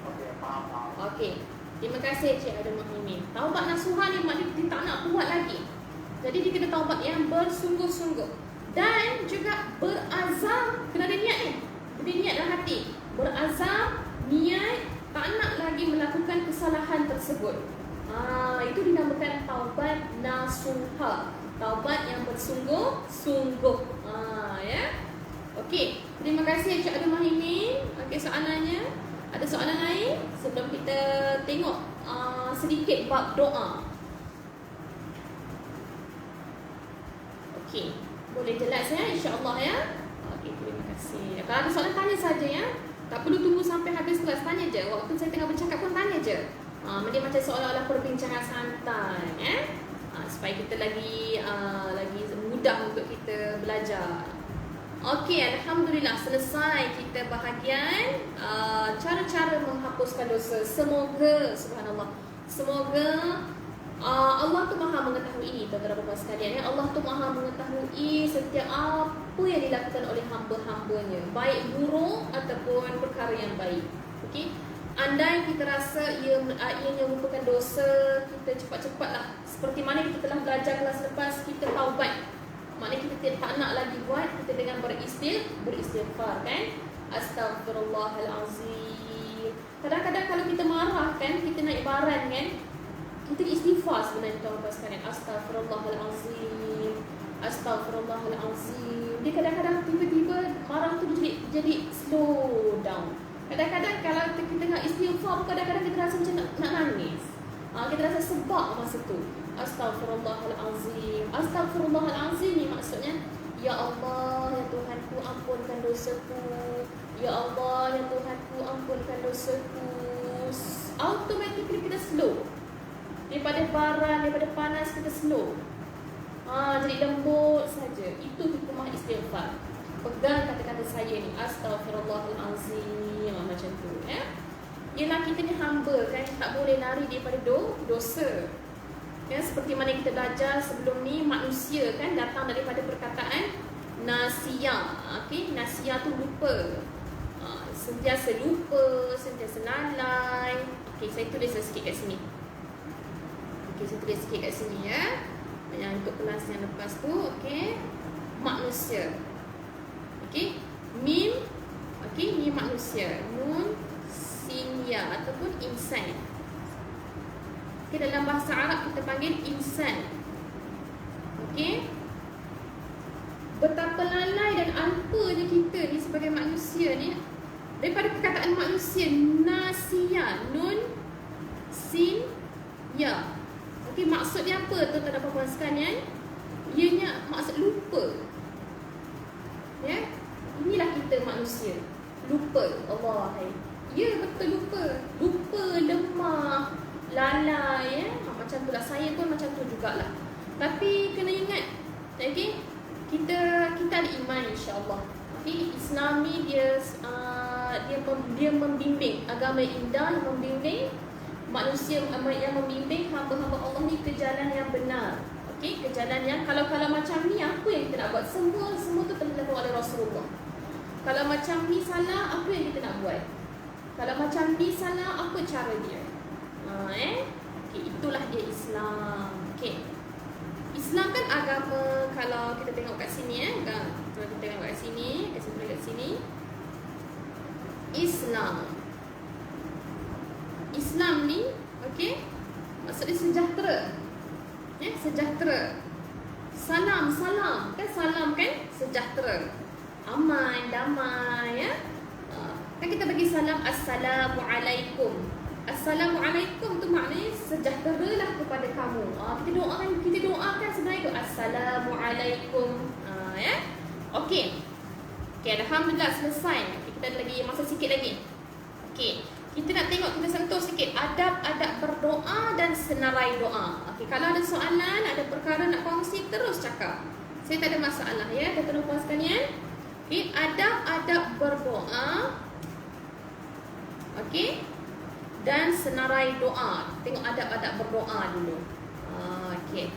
Okey, faham. Okey. Terima kasih Cik Adam Muhyiddin. Taubat nasuha ni maknanya dia tak nak buat lagi. Jadi dia kena taubat yang bersungguh-sungguh. Dan juga berazam. Kena ada niat ni. Jadi niat dalam hati. Berazam, niat, tak nak lagi melakukan kesalahan tersebut. Itu dinamakan taubat nasuha. Taubat yang bersungguh-sungguh. Ya. Okey, terima kasih Cik Adam Muhyiddin. Okey, soalannya. Ada soalan lain sebelum kita tengok sedikit bab doa. Okey, boleh jelas ya, insya-Allah ya. Okey, terima kasih. Kalau ada soalan tanya saja ya. Tak perlu tunggu sampai habis kelas, tanya je. Waktu saya tengah bercakap pun tanya je. Dia macam seolah-olah perbincangan santai ya. Supaya kita lagi mudah untuk kita belajar. Okey, alhamdulillah selesai kita bahagian cara-cara menghapuskan dosa. Semoga subhanallah, semoga Allah tu Maha mengetahui, tuan-tuan dan puan sekalian ya. Allah tu Maha mengetahui setiap apa yang dilakukan oleh hamba-hambanya, baik buruk ataupun perkara yang baik. Okey. Andai kita rasa ianya merupakan dosa, kita cepat-cepatlah. Seperti mana kita telah belajar kelas lepas, kita taubat. Maknanya kita tak nak lagi buat, kita dengan beristighfar kan. Astaghfirullahalazim. Kadang-kadang kalau kita marah kan, kita nak ibarat kan, kita istighfar sebenarnya tuan-tuan sekalian. Astaghfirullahalazim. Astaghfirullahalazim. Dia kadang-kadang tiba-tiba marah tu jadi slow down. Kadang-kadang kalau kita tengah istighfar, kadang-kadang kita rasa macam nak nangis. Kita rasa sebab masa tu. Astaghfirullahalazim. Astaghfirullahalazim ni maksudnya, ya Allah, ya Tuhanku, ampunkan dosaku. Ya Allah, ya Tuhanku, ampunkan dosaku. Automatically kita slow. Daripada baran, daripada panas kita slow. Jadi lembut saja. Itu hikmah istighfar. Pegang kata-kata saya ni, astaghfirullahalazim, macam tu ya. Ialah kita ni hamba kan, tak boleh lari daripada dosa. Ya, seperti mana kita belajar sebelum ni, manusia kan datang daripada perkataan nasia. Okey, nasia tu lupa. Sentiasa lupa, sentiasa lalai. Okey, saya tulis sikit kat sini. Okey, saya tulis sikit kat sini ya. Yang untuk kelas yang lepas tu, okey, manusia. Okey, mim, okey, mim manusia. Nun, sin, ya ataupun insan. Okay, dalam bahasa Arab kita panggil insan. Okey. Betapa lalai dan alpanya kita ni sebagai manusia ni. Daripada perkataan manusia, nasia, nun, sin, ya. Okey, maksud dia apa tuan-tuan dan puan-puan sekalian? Ianya maksud lupa. Ya. Inilah kita manusia. Lupa. Allah. Ya, betul lupa. Lupa, lemah, lalai ya. Macam tu lah. Saya pun macam tu jugalah. Tapi kena ingat, okay, kita ada iman insya-Allah. Okay, Islam ni dia membimbing, agama indah yang membimbing manusia, yang membimbing hamba-hamba Allah ni ke jalan yang benar. Okay, ke jalan yang kalau macam ni apa yang kita nak buat? Semua tu telah dilakukan oleh Rasulullah. Kalau macam ni salah, apa yang kita nak buat? Kalau macam ni salah, apa cara dia? Okay, itulah dia Islam. Okay, Islam kan agama, kalau kita tengok kat sini kalau kita tengok kat sini, kat sini, Islam ni, okay, maksudnya sejahtera. Ya, sejahtera. Salam kan, salam kan sejahtera, aman, damai ya. Kan kita bagi salam, assalamualaikum. Assalamualaikum tu maknanya sejahteralah kepada kamu. Kita doakan sebenarnya tu assalamualaikum. Ya. Okey. Alhamdulillah selesai. Kita ada lagi masa sikit lagi. Okey. Kita nak tengok, kita sentuh sikit adab-adab berdoa dan senarai doa. Okey, kalau ada soalan, ada perkara nak kongsi, terus cakap. Saya tak ada masalah ya, tuan-tuan dan puan sekalian. Okey, adab-adab berdoa. Okey. Dan senarai doa. Tengok adab-adab berdoa dulu. Okey.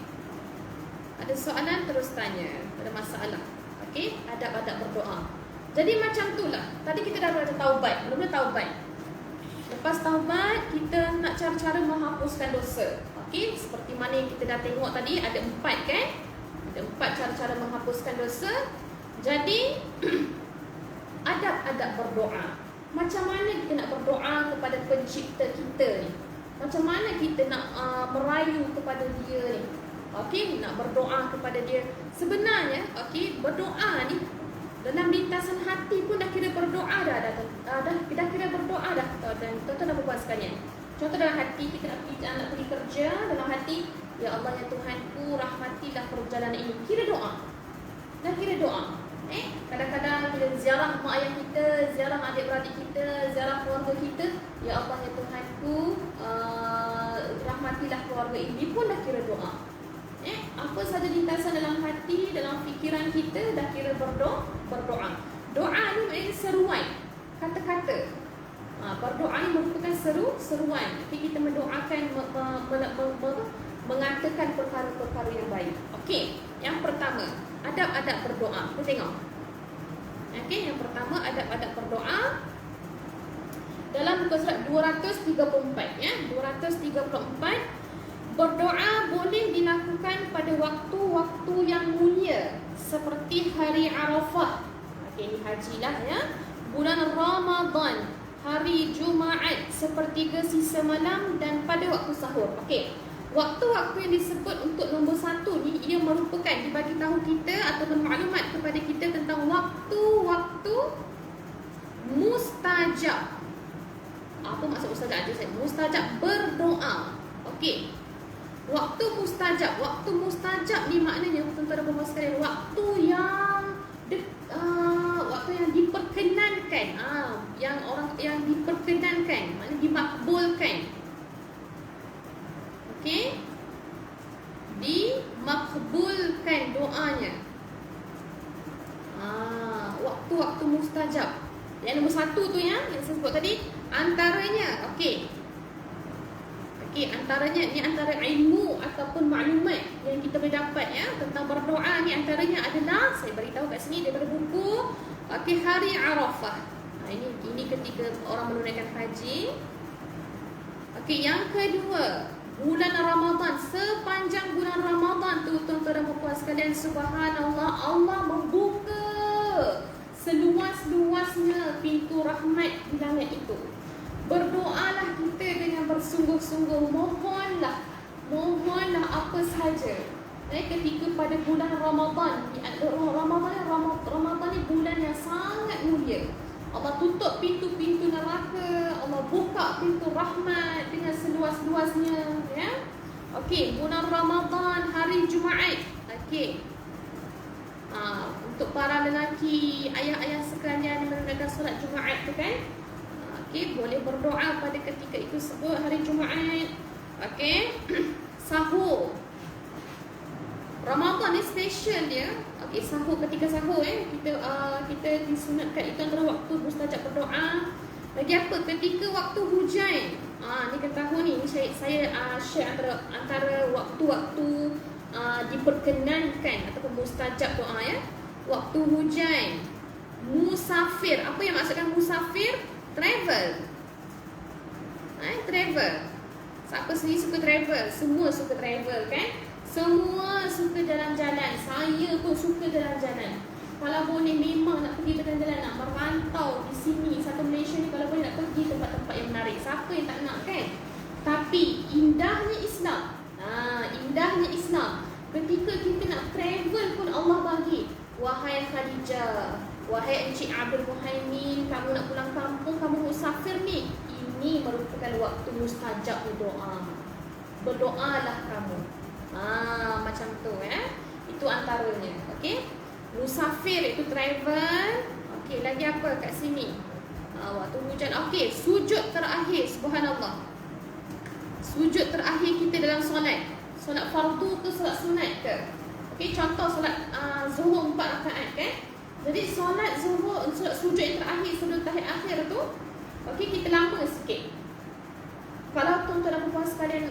Ada soalan terus tanya. Tak ada masalah. Okey, adab-adab berdoa. Jadi macam itulah. Tadi kita dah belajar taubat. Belum taubat. Lepas taubat, kita nak cara cara-cara menghapuskan dosa. Okey, seperti mana yang kita dah tengok tadi, ada 4 kan? Ada 4 cara-cara menghapuskan dosa. Jadi adab-adab berdoa. Macam mana kita nak berdoa kepada pencipta kita ni? Macam mana kita nak merayu kepada dia ni? Okey, nak berdoa kepada dia. Sebenarnya, okey, berdoa ni dalam lintasan hati pun dah kira berdoa dah kira berdoa dah. Dan tuan-tuan dan puan sekalian, contoh dalam hati kita nak pergi kerja, dalam hati, ya Allah ya Tuhanku, rahmatilah perjalanan ini. Kira doa. Dah kira doa. Kadang-kadang bila ziarah mak ayah kita, ziarah adik-beradik kita, ziarah keluarga kita, ya Allah ya Tuhanku, rahmatilah keluarga ini pun dah kira doa. Apa saja lintasan dalam hati, dalam fikiran kita dah kira berdoa. Doa ni maknanya seruan, kata-kata. Berdoa ni merupakan seruan. Kita mendoakan, mengatakan perkara-perkara yang baik. Okey, yang pertama, adab-adab berdoa. Kita tengok. Okey, yang pertama adab-adab berdoa. Dalam muka surat 234 ya, 234, berdoa boleh dilakukan pada waktu-waktu yang mulia seperti hari Arafah. Okey, ni hajilah ya. Bulan Ramadan, hari Jumaat, sepertiga sisa malam dan pada waktu sahur. Okey. Waktu-waktu yang disebut untuk nombor 1 ni, ia merupakan dibagi tahu kita atau maklumat kepada kita tentang waktu-waktu mustajab. Apa maksud mustajab? Mustajab berdoa. Okey. Waktu mustajab. Waktu mustajab ni maknanya, tuan-tuan dan puan sekalian, waktu yang diperkenankan. Yang diperkenankan, maknanya dimakbulkan. Okey, dimakbulkan doanya. Waktu-waktu mustajab. Yang nombor 1 tu yang saya sebut tadi, antaranya, okey, antaranya ni antara ilmu ataupun maklumat yang kita boleh dapat ya tentang berdoa ni, antaranya adalah, saya beritahu kat sini daripada buku, okey, hari Arafah. Ini ketika orang menunaikan haji. Okey, yang kedua, bulan Ramadan. Sepanjang bulan Ramadan tu, tuan-tuan dan puan sekalian, subhanallah, Allah membuka seluas-luasnya pintu rahmat di langit itu. Berdoalah kita dengan bersungguh-sungguh. Mohonlah apa sahaja. Ketika pada bulan Ramadan, Ramadan ni bulan yang sangat mulia. Allah tutup pintu-pintu neraka, Allah buka pintu rahmat dengan seluas-luasnya ya. Okey, bulan Ramadan, hari Jumaat. Okey. Untuk para lelaki, ayah-ayah sekalian yang menunaikan solat Jumaat tu kan, okey, boleh berdoa pada ketika itu sebut hari Jumaat. Okey. Sahur. Ramadan ni special dia. Okey, sahur, ketika sahur kita disunatkan itu antara waktu mustajab berdoa. Lagi apa? Ketika waktu hujan. Ni ketahui ni saya share antara waktu-waktu diperkenankan ataupun mustajab doa ya. Waktu hujan. Musafir. Apa yang maksudkan musafir? Travel. Travel. Siapa sendiri suka travel? Semua suka travel kan? Semua suka jalan-jalan. Saya pun suka jalan-jalan. Kalau boleh memang nak pergi jalan-jalan, nak merantau di sini, satu Malaysia ni, kalau boleh nak pergi tempat-tempat yang menarik. Siapa yang tak nak kan? Tapi indahnya Islam. Indahnya Islam. Ketika kita nak travel pun Allah bagi. Wahai Khadijah, wahai Encik Abdul Muhaimin, kamu nak pulang kampung, kamu musafir ni. Ini merupakan waktu mustajab doa. Berdoalah kamu. Macam tu ya. Itu antaranya. Okey. Musafir itu travel. Okey, lagi apa kat sini? Waktu hujan. Okey, sujud terakhir, subhanallah. Sujud terakhir kita dalam solat. Solat fardu ke solat sunat ke? Okey, contoh solat Zuhur 4 rakaat kan? Jadi solat Zuhur, solat sujud yang terakhir, sujud tahiyat akhir tu, okey, kita lama sikit. Kalau tuan-tuan dan puan sekalian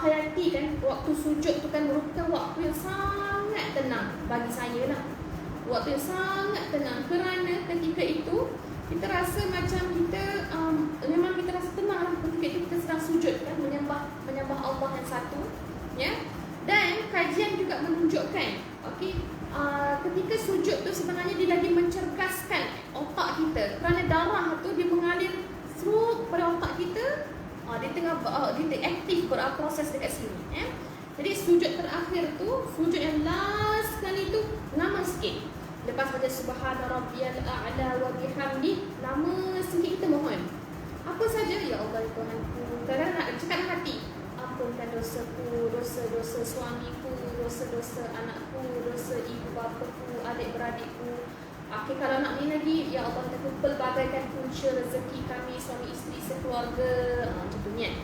hayati kan, waktu sujud tu kan merupakan waktu yang sangat tenang bagi saya lah. Waktu yang sangat tenang, kerana ketika itu kita rasa macam kita memang kita rasa tenang lah ketika itu kita dia aktif berproses dekat sini. Jadi sujud terakhir tu, sujud yang last kali tu lama sikit. Lepas baca subhana rabbiyal a'la wa bihamdi, lama sikit kita mohon. Apa saja, ya Allah Tuhanku. Kadang nak cakap dalam hati, ampunkan dosaku, dosa-dosa suamiku, dosa-dosa anakku, dosa ibu bapaku, adik-beradikku. Kalau nak ni lagi, ya Allah, kita pelbagaikan punca rezeki kami, suami isteri sekeluarga. Macam tu niat.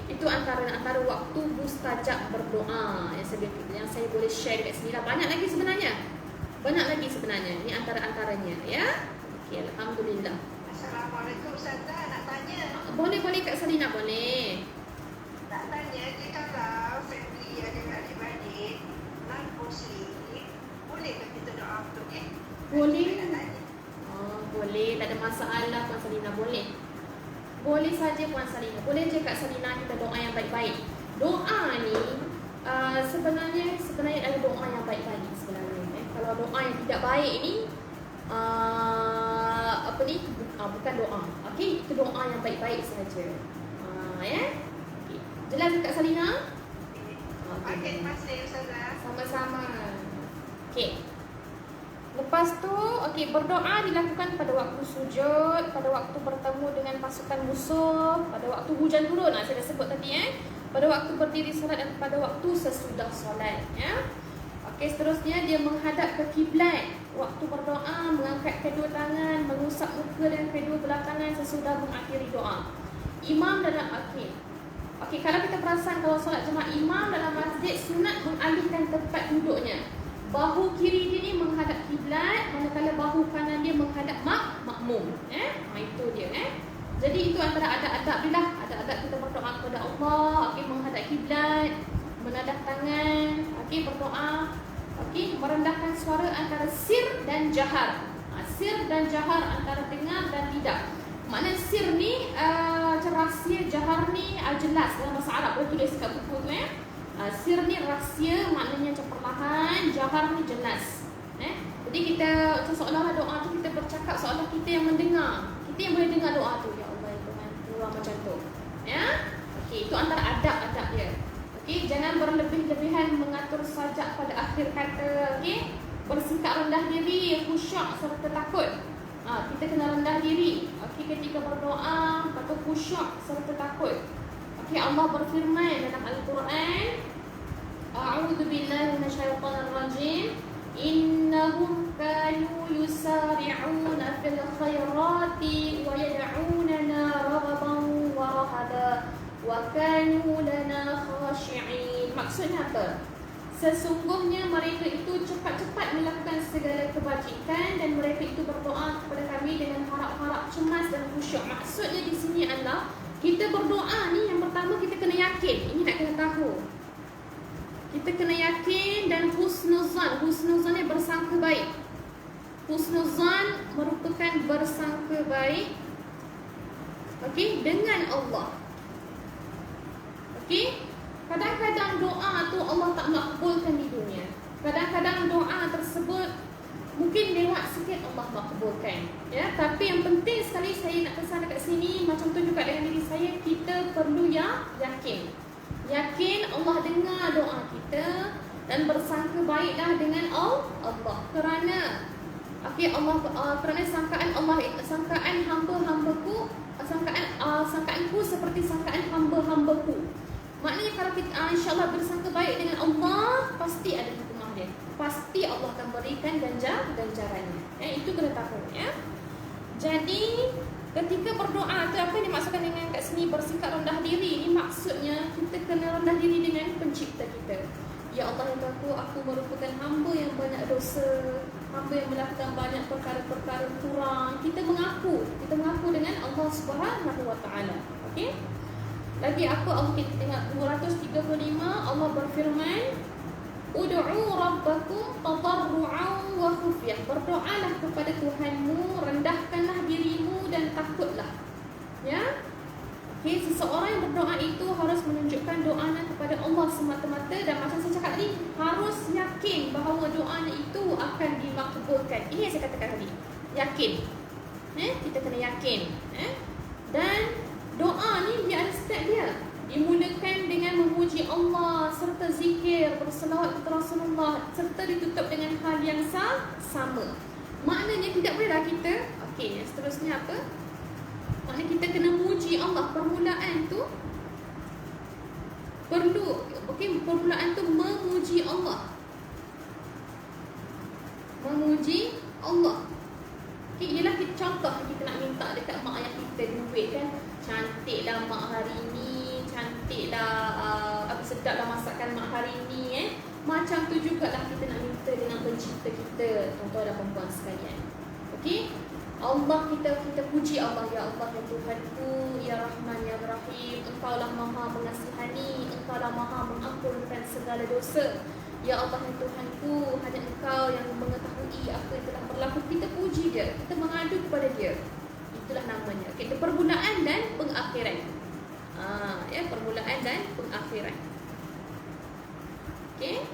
Itu antara waktu mustajab berdoa yang saya boleh share dekat sini lah. Banyak lagi sebenarnya. Ini antara-antaranya, ya. Okey, alhamdulillah. Assalamualaikum Ustazah, nak tanya. Boleh Kak Salina, boleh. Nak tanya, kalau family ada adik-beradik non-Muslim, boleh ke kita doa untuk dia? Boleh. Nak tanya. Boleh, tak ada masalah Puan Salina, boleh. Boleh saja Puan Salina. Boleh je Kak Salina kita doa yang baik-baik. Doa ni sebenarnya ada doa yang baik-baik sebenarnya. Kalau doa yang tidak baik ni bukan doa. Okey, itu doa yang baik-baik saja. Ya. Okay. Jelas Kak Salina? Okey, terima kasih Ustazah. Sama-sama. Okey. Lepas tu, berdoa dilakukan pada waktu sujud, pada waktu bertemu dengan pasukan musuh, pada waktu hujan turun, saya dah sebut tadi, pada waktu berdiri solat dan pada waktu sesudah solat, ya. Okey, seterusnya dia menghadap ke kiblat. Waktu berdoa, mengangkat kedua tangan, mengusap muka dan kedua belah tangan sesudah mengakhiri doa. Imam dalam Okey, kalau kita perasan kalau solat jemaah imam dalam masjid sunat mengalihkan tempat duduknya. Bahu kiri dia ni menghadap kiblat, manakala bahu kanan dia menghadap makmum. Itu dia. Jadi itu antara adab-adab dia lah. Adab-adab kita berdoa kepada Allah. Menghadap kiblat, menadah tangan, berdoa. Merendahkan suara antara sir dan jahar. Sir dan jahar antara dengar dan tidak. Maknanya sir ni rahsia, jahar ni jelas dalam bahasa Arab. Boleh tulis kat buku tu, sir ni rahsia, maknanya macam perlahan, jahar ni jelas. Jadi kita seolah-olah doa tu kita bercakap seolah kita yang mendengar. Kita yang boleh dengar doa tu. Ya Allah, Tuhan, keluar macam tu. Itu antara adab-adab dia. Jangan berlebih-lebihan mengatur sajak pada akhir kata. Bersikap rendah diri, khusyuk serta takut. Kita kena rendah diri. Ketika berdoa, patut khusyuk serta takut. Allah berfirman dalam Al-Quran, A'udzu billahi minasyaitonir rajim. Innahum kanu yusari'una fil khairati wa yad'unana raghaban wa rahaba wa kanu lana khashi'in. Maksudnya apa? Sesungguhnya mereka itu cepat-cepat melakukan segala kebajikan dan mereka itu berdoa kepada kami dengan harap-harap cemas dan khusyuk. Maksudnya di sini adalah kita berdoa ni yang pertama kita kena yakin. Ini nak kena tahu. Kita kena yakin dan husnuzan. Husnuzan ni bersangka baik. Husnuzan merupakan bersangka baik dengan Allah. Kadang-kadang doa tu Allah tak makbulkan di dunia. Kadang-kadang doa tersebut mungkin lewat sikit Allah makbulkan. Tapi yang penting sekali saya nak pesan dekat sini, macam tu juga dengan diri saya, kita perlu yakin. Yakin Allah dengar doa kita dan bersangka baiklah dengan Allah. Kerana kerana sangkaan Allah, sangkaan hamba-hambaku, sangkaanku seperti sangkaan hamba-hambaku. Maknanya kalau kita insya-Allah bersangka baik dengan Allah, pasti ada hikmah dia. Pasti Allah akan berikan ganjarannya. Itu kena tahu, ya. Jadi ketika berdoa tu, apa yang dimaksudkan dengan kat sini bersikap rendah diri? Ini maksudnya kita kena rendah diri dengan pencipta kita. Ya Allah yang Tuhanku, aku merupakan hamba yang banyak dosa, hamba yang melakukan banyak perkara-perkara kurang. Kita mengaku dengan Allah Subhanahu Wa Taala. Okey? Lagi apa Allah, kita tengok 235, Allah berfirman, Ud'u rabbakum tadarru'an wa khufyah. Berdoalah kepada Tuhanmu, rendahkanlah dirimu dan takutlah. Ya? Seseorang yang berdoa itu harus menunjukkan doanya kepada Allah semata-mata, dan macam saya cakap tadi, harus yakin bahawa doanya itu akan dimakbulkan. Ini yang saya katakan tadi. Yakin. Kita kena yakin. Dan doa ni dia ada step dia. dimulakan dengan memuji Allah serta zikir, berselawat kepada Rasulullah, serta ditutup dengan hal yang sama. Maknanya tidak bolehlah kita, okey, yang seterusnya apa? Maknanya kita kena muji Allah. Permulaan tu perlu, okey, permulaan tu memuji Allah. Memuji Allah. Okay, ialah contoh kita nak minta dekat mak ayah kita duit kan. Cantiklah mak hari ni, cantiklah apa sedaplah masakan mak hari ni Macam tu jugalah kita nak minta dengan pencipta kita, tuan-tuan dan perempuan sekalian. Okey? Allah kita puji Allah, ya Allah ya Tuhanku, ya Rahman ya Rahim, Engkaulah Maha mengasihani, Engkaulah Maha mengampunkan segala dosa. Ya Allah ya Tuhanku, hanya Engkau yang mengetahui apa yang telah berlaku. Kita puji Dia, kita mengadu kepada Dia. Itulah namanya. Okay, itu permulaan dan pengakhiran. Permulaan dan pengakhiran. Okey.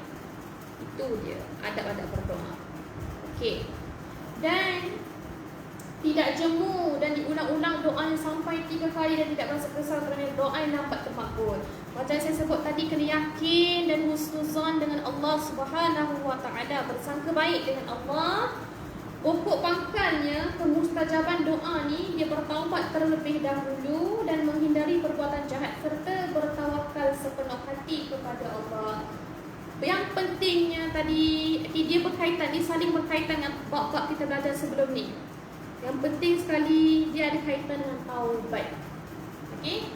Itu dia adab-adab berdoa. Okey. Dan tidak jemu dan diulang-ulang doa yang sampai 3 kali dan tidak merasa kesal kerana doa yang lambat termakbul. Macam saya sebut tadi, kena yakin dan husnuzan dengan Allah Subhanahu wa taala, bersangka baik dengan Allah. Pokok pangkalnya kemustajaban doa ni, dia bertaubat terlebih dahulu dan menghindari perbuatan jahat serta bertawakal sepenuh hati kepada Allah. Yang pentingnya tadi, dia berkaitan, dia saling berkaitan dengan bab-bab kita belajar sebelum ni. Yang penting sekali dia ada kaitan dengan taubat. Okey?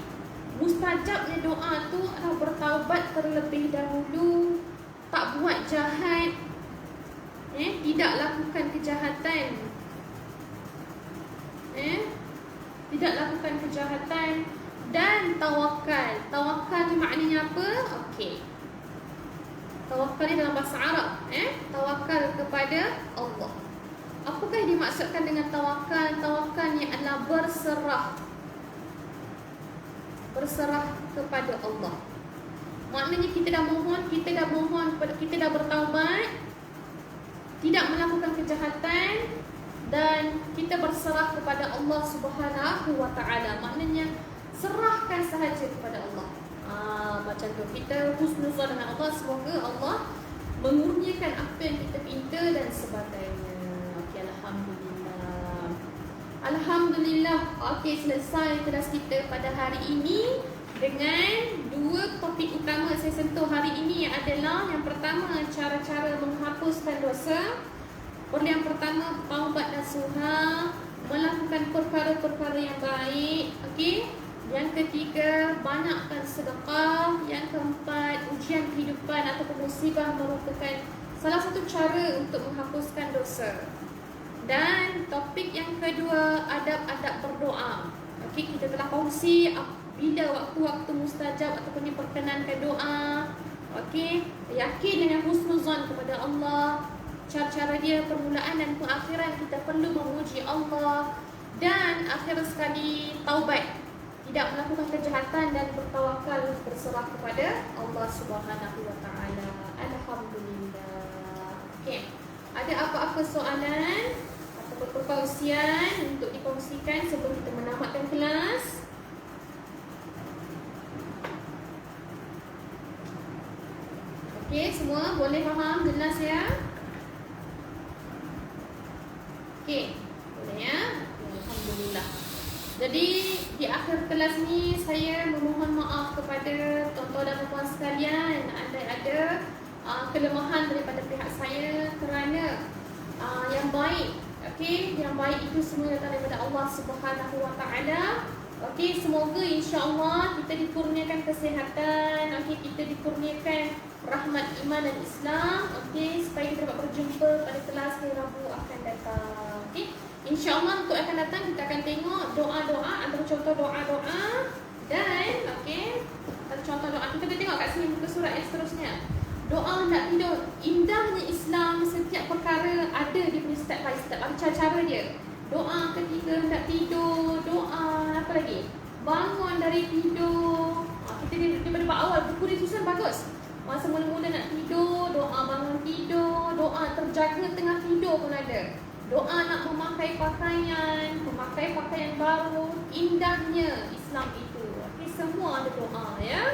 Mustajabnya doa tu adalah bertaubat terlebih dahulu, tak buat jahat, tidak lakukan kejahatan. Tidak lakukan kejahatan dan tawakal. Tawakal ni maknanya apa? Okey. Tawakal ni dalam bahasa Arab, tawakal kepada Allah. Apakah yang dimaksudkan dengan tawakal? Tawakal ni adalah berserah. Berserah kepada Allah. Maknanya kita dah mohon, kita dah bertaubat, tidak melakukan kejahatan dan kita berserah kepada Allah Subhanahu wa taala. Maknanya serahkan sahaja kepada Allah. Macam tu kita husnuzan dengan Allah, semoga Allah mengurniakan apa yang kita minta dan sebagainya. Okey, alhamdulillah. Alhamdulillah. Okey, selesai kelas kita pada hari ini dengan 2 topik utama saya sentuh hari ini adalah yang pertama, cara-cara menghapuskan dosa. Yang pertama, taubat nasuha, melakukan perkara-perkara yang baik. Okey. Yang ketiga, banyakkan sedekah. Yang keempat, ujian kehidupan ataupun musibah merupakan salah satu cara untuk menghapuskan dosa. Dan topik yang kedua, adab-adab berdoa. Okey, kita telah kongsi bila waktu-waktu mustajab ataupun diperkenankan doa. Okey, yakin dengan husnuzan kepada Allah. Cara-cara dia, permulaan dan pengakhiran, kita perlu memuji Allah. Dan akhir sekali, taubat, tidak melakukan kejahatan dan bertawakal, berserah kepada Allah Subhanahu wa taala. Alhamdulillah. Okey. Ada apa-apa soalan ataupun perkongsian untuk dikongsikan sebelum kita menamatkan kelas? Okey, semua boleh faham, jelas ya? Okey, boleh ya? Alhamdulillah. Jadi di akhir kelas ni saya memohon maaf kepada tuan-tuan dan puan sekalian ada kelemahan daripada pihak saya kerana yang baik, okey, yang baik itu semua datang daripada Allah Subhanahu wa taala. Okey, semoga insya-Allah kita dikurniakan kesihatan, okey, kita dikurniakan rahmat iman dan Islam, okey, supaya kita dapat berjumpa pada kelas hari Rabu akan datang. Okey. InsyaAllah untuk akan datang kita akan tengok doa-doa, antara contoh doa-doa dan okey, antara contoh doa. Kita tengok kat sini muka surat yang seterusnya. Doa nak tidur. Indahnya Islam, setiap perkara ada dia punya step by step, ada cara-cara dia. Doa ketika hendak tidur, doa apa lagi? Bangun dari tidur. Kita daripada awal buku disusun bagus. Masa mula-mula nak tidur, doa bangun tidur, doa terjaga tengah tidur pun ada. Doa nak memakai pakaian baru. Indahnya Islam itu. Okay, semua ada doa ya.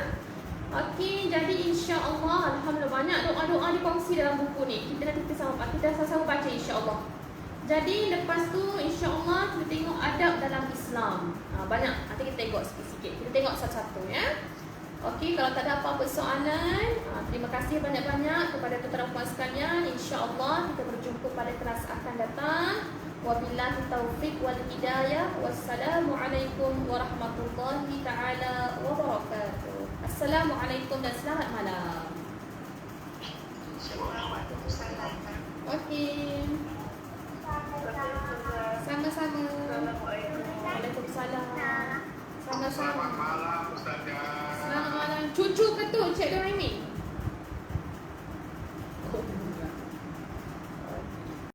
insya-Allah alhamdulillah banyak doa-doa dikongsi dalam buku ni. Kita sama baca insya-Allah. Jadi lepas tu insya-Allah kita tengok adab dalam Islam. Banyak. Nanti kita tengok sikit-sikit. Kita tengok satu-satu ya. Okey, kalau tak ada apa-apa soalan, terima kasih banyak-banyak kepada tuan-tuan puan sekalian. Insya-Allah kita berjumpa pada kelas akan datang. Wabillahi taufiq wal hidayah. Wassalamualaikum warahmatullahi taala wabarakatuh. Assalamualaikum dan selamat malam. Waalaikumsalam. Okey. Sama-sama. Waalaikumsalam. Sama-sama. Selamat malam Ustazah. Selamat malam. Cucu ke tu Cik Doremi?